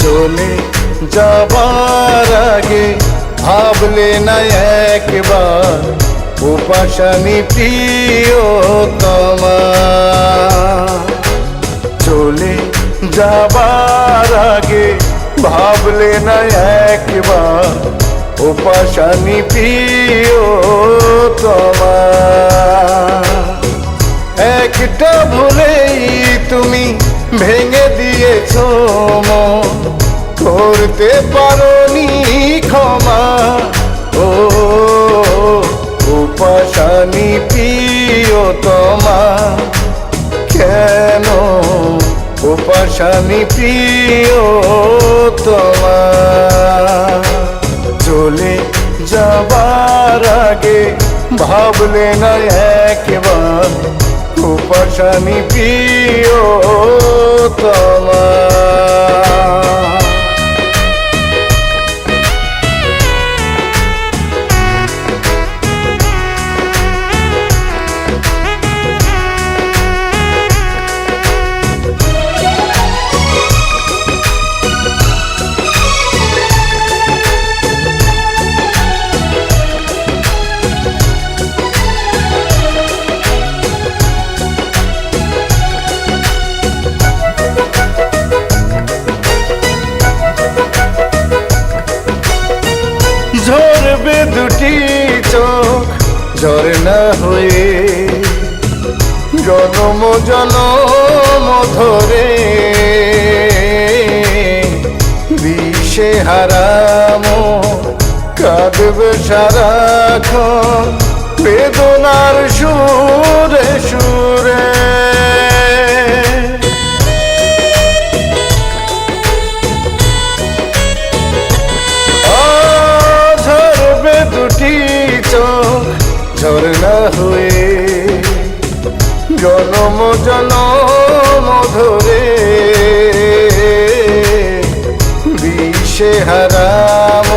চলে যাবার আগে ভাবলে না একবার উপাসানি প্রিয়তমা। চলে যাবার আগে ভাবলে না একবার উপাসানি প্রিয়তমা। একটা ভুলেই তুমি ভেঙে দিয়েছো মন, করতে পারোনি ক্ষমা। ও উপাসানি প্রিয়তমা, কেন উপাসানি প্রিয়তমা। চলে যাবার আগে ভাবলে না একবার উপাসানি প্রিয়তমা। ঝরবে দুটি চোখ ঝরনা হয়ে, জনম জনম ধরে দিশে হারাম কাঁদবে সারাক্ষণ বেদনার সুরে সুরে। দুটি চোখ ঝরনা হয়ে, জনম জনম ধরে দিশে হারাম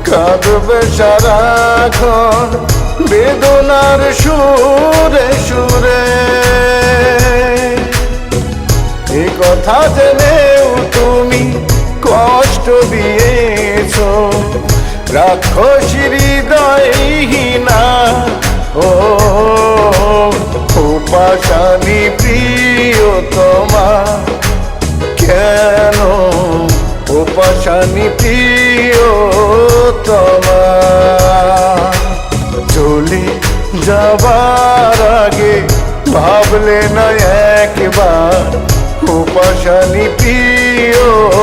কাঁদবে সারাক্ষণ বেদনার সুরে সুরে। এ কথা জেনেও তুমি কষ্ট দিয়েছো রাক্ষসী হৃদয়হীনা। ও উপাসানি প্রিয়তমা, কেন উপাসানি প্রিয়তমা। চলে যাবার আগে ভাবলে না একবার উপাসানি প্রিয়তমা।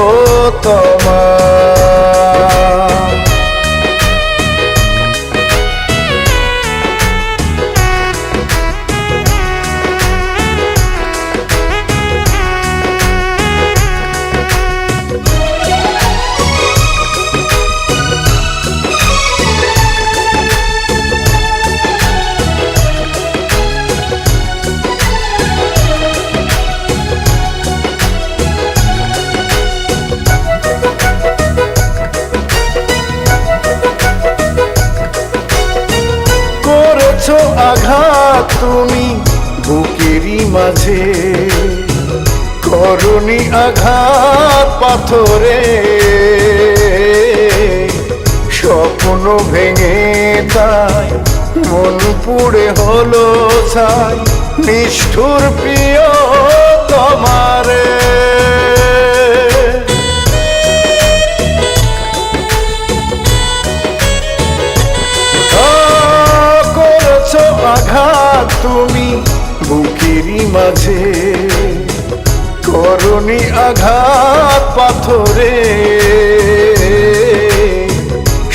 আঘাত তুমি বুকেরই মাঝে, করুণী আঘাত পাথরে স্বপ্ন ভেঙে তাই মন পুড়ে হলো ছাই নিষ্ঠুর প্রিয়তমারে। আঘাত তুমি বুকেরই মাঝে, করুণী আঘাত পাথরে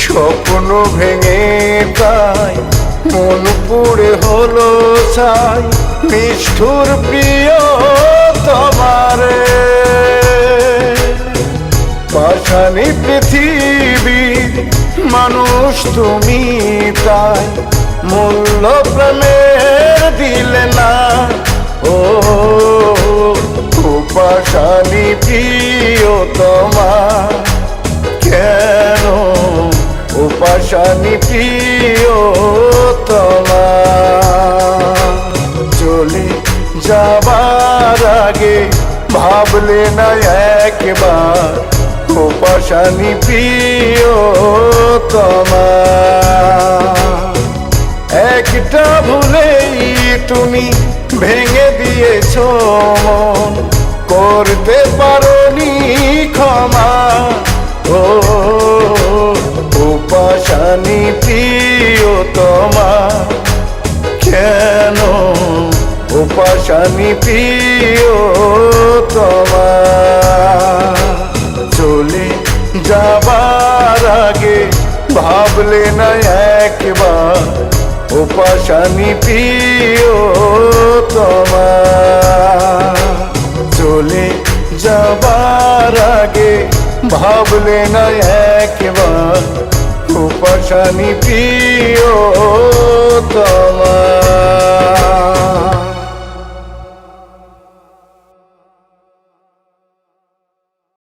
স্বপ্ন ভেঙে তাই মন পুড়ে হলো ছাই নিষ্ঠুর প্রিয়তমারে। পাষাণী পৃথিবীর মানুষ তুমি তাই মূল্য প্রেমের দিলে না। ও উপাসানি প্রিয়তমা, কেন উপাসানি প্রিয়তমা। চলে যাবার আগে ভাবলে না একবার ও পাশানি প্রিয়তমা। একটা ভুলেই তুমি ভেঙে দিয়েছো মন, করতে পারোনি ক্ষমা। ও পাশানি প্রিয়তমা, কেন ও পাশানি প্রিয়তমা। চলে যাবার আগে ভাবলে না একবার ও পাশানি প্রিয়তমা। চলে যাবার আগে ভাবলে না একবার ও পাশানি প্রিয়তমা।